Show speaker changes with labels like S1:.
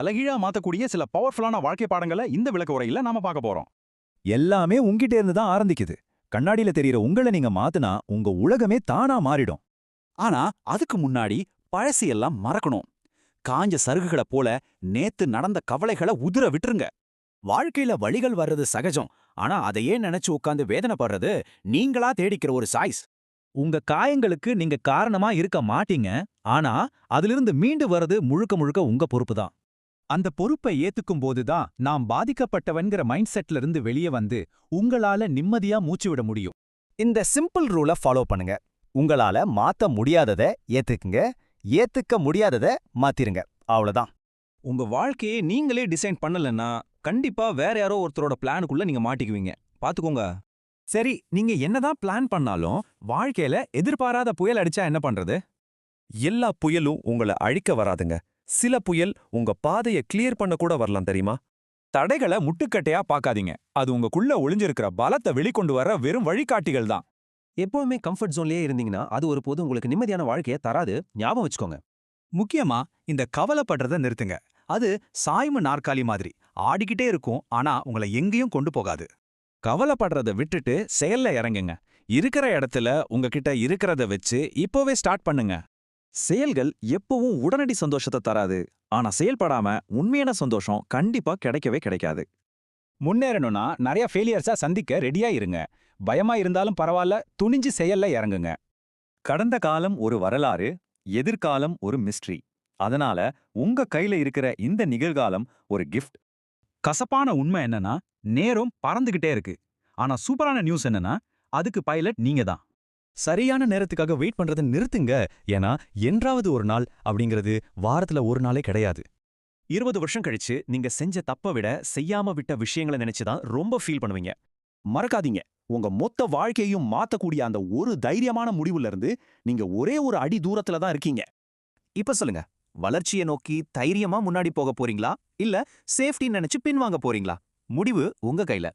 S1: தலைகீழா மாத்தக்கூடிய சில பவர்ஃபுல்லான வாழ்க்கை பாடங்களை இந்த விளக்க உரையில நாம பார்க்க போறோம்.
S2: எல்லாமே உங்கிட்ட இருந்து தான் ஆரம்பிக்குது. கண்ணாடியில தெரியற உங்களை நீங்க மாத்துனா உங்க உலகமே தானா மாறிடும்.
S1: ஆனா அதுக்கு முன்னாடி பழசு எல்லாம் மறக்கணும். காஞ்ச சருகுகளை போல நேத்து நடந்த கவலைகளை உதிர விட்டுருங்க.
S3: வாழ்க்கையில வழிகள் வர்றது சகஜம். ஆனா அதையே நினைச்சு உட்கார்ந்து வேதனைப்படுறது நீங்களா தேடிக்கிற ஒரு சாய்ஸ்.
S2: உங்க காயங்களுக்கு நீங்க காரணமா இருக்க மாட்டீங்க. ஆனா அதிலிருந்து மீண்டு வர்றது முழுக்க முழுக்க உங்க பொறுப்பு தான். அந்த பொறுப்பை ஏத்துக்கும் போதுதான் நாம் பாதிக்கப்பட்டவன்கிற மைண்ட் செட்ல இருந்து வெளியே வந்து உங்களால நிம்மதியா மூச்சு விட முடியும்.
S3: இந்த சிம்பிள் ரூலை ஃபாலோ பண்ணுங்க. உங்களால மாத்த முடியாததை ஏத்துக்குங்க, ஏத்துக்க முடியாததை மாத்திருங்க. அவ்வளவுதான்.
S1: உங்க வாழ்க்கையை நீங்களே டிசைன் பண்ணலன்னா கண்டிப்பா வேற யாரோ ஒருத்தரோட பிளானுக்குள்ள நீங்க மாட்டிக்குவீங்க. பாத்துக்கோங்க.
S2: சரி, நீங்க என்னதான் பிளான் பண்ணாலும் வாழ்க்கையில எதிர்பாராத புயல் அடிச்சா என்ன பண்றது?
S4: எல்லா புயலும் உங்களை அழிக்க வராதுங்க. சில புயல் உங்க பாதைய கிளியர் பண்ண கூட வரலாம், தெரியுமா?
S1: தடைகளை முட்டுக்கட்டையா பார்க்காதீங்க. அது உங்களுக்குள்ள ஒளிஞ்சிருக்கிற பலத்தை வெளிக்கொண்டு வர வெறும் வழிகாட்டிகள் தான்.
S3: எப்பவுமே கம்ஃபர்ட் ஜோன்லயே இருந்தீங்கன்னா அது ஒரு போது உங்களுக்கு நிம்மதியான வாழ்க்கையை தராது. ஞாபகம் வச்சுக்கோங்க.
S1: முக்கியமா இந்த கவலைப்படுறத நிறுத்துங்க. அது சாய்வு நாற்காலி மாதிரி ஆடிக்கிட்டே இருக்கும், ஆனா உங்களை எங்கேயும் கொண்டு போகாது. கவலைப்படுறத விட்டுட்டு செயல்ல இறங்குங்க. இருக்கிற இடத்துல உங்ககிட்ட இருக்கிறத வச்சு இப்போவே ஸ்டார்ட் பண்ணுங்க. செயல்கள் எப்பவும் உடனடி சந்தோஷத்தை தராது, ஆனா செயல்படாம உண்மையான சந்தோஷம் கண்டிப்பா கிடைக்கவே கிடைக்காது. முன்னேறணும்னா நிறைய ஃபெயிலியர்ஸா சந்திக்க ரெடியா இருங்க. பயமா இருந்தாலும் பரவாயில்ல, துணிஞ்சு செயல்ல இறங்குங்க.
S4: கடந்த காலம் ஒரு வரலாறு, எதிர்காலம் ஒரு மிஸ்ட்ரி. அதனால உங்க கையில இருக்கிற இந்த நிகழ்காலம் ஒரு கிஃப்ட்.
S1: கசப்பான உண்மை என்னன்னா, நேரம் பறந்துகிட்டே இருக்கு. ஆனா சூப்பரான நியூஸ் என்னன்னா, அதுக்கு பைலட் நீங்க தான்.
S2: சரியான நேரத்துக்காக வெயிட் பண்றதை நிறுத்துங்க. ஏன்னா என்றாவது ஒரு நாள் அப்படிங்கிறது வாரத்துல ஒரு நாளே கிடையாது.
S3: 20 வருஷம் கழிச்சு நீங்க செஞ்ச தப்ப விட செய்யாம விட்ட விஷயங்களை நினைச்சுதான் ரொம்ப ஃபீல் பண்ணுவீங்க. மறக்காதீங்க, உங்க மொத்த வாழ்க்கையையும் மாத்தக்கூடிய அந்த ஒரு தைரியமான முடிவுல இருந்து நீங்க ஒரே ஒரு அடி தூரத்துல தான் இருக்கீங்க. இப்ப சொல்லுங்க, வளர்ச்சியை நோக்கி தைரியமா முன்னாடி போக போறீங்களா, இல்ல சேஃப்டி நினைச்சு பின்வாங்க போறீங்களா? முடிவு உங்க கையில.